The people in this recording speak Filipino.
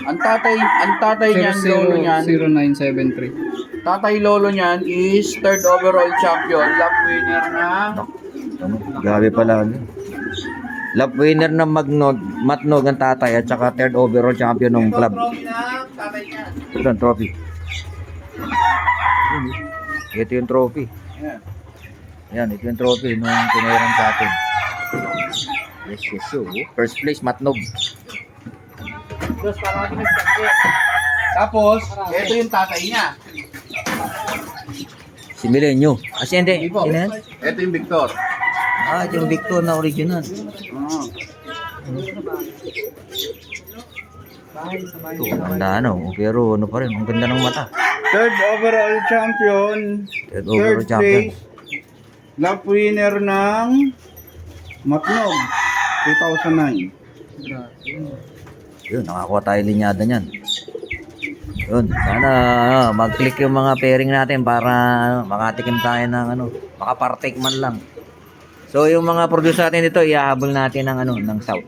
Ang tatay niyan, lolo niyan, 0973. tatay lolo niyan is third overall champion, lap winner na Grabe pala. Lap winner ng Matnog ang tatay at saka third overall champion ng club. trophy na tatay niyan. Ito ang trophy. Ito yung trophy. Ayan. Yan, ito yung trophy nung tinayran sa atin. Yes, yes, so. First place, Matnog. Tapos, ito yung tatay niya. Si Milenyo. Kasi hindi. Hindi po. Sino yan? Ito yung Victor. Ah, ito yung Victor na original. Ito, ganda ano. Pero ano pa rin, ang ganda ng mata. Third overall champion. Third overall champion. Place, lap winner ng Matnog 2009. Yun, nakakuha tayo linyada niyan. Yun, sana mag-click yung mga pairing natin para makatikim tayo ng ano, makapartake man lang. So yung mga producer natin dito, ihahabol natin ng ano, ng South.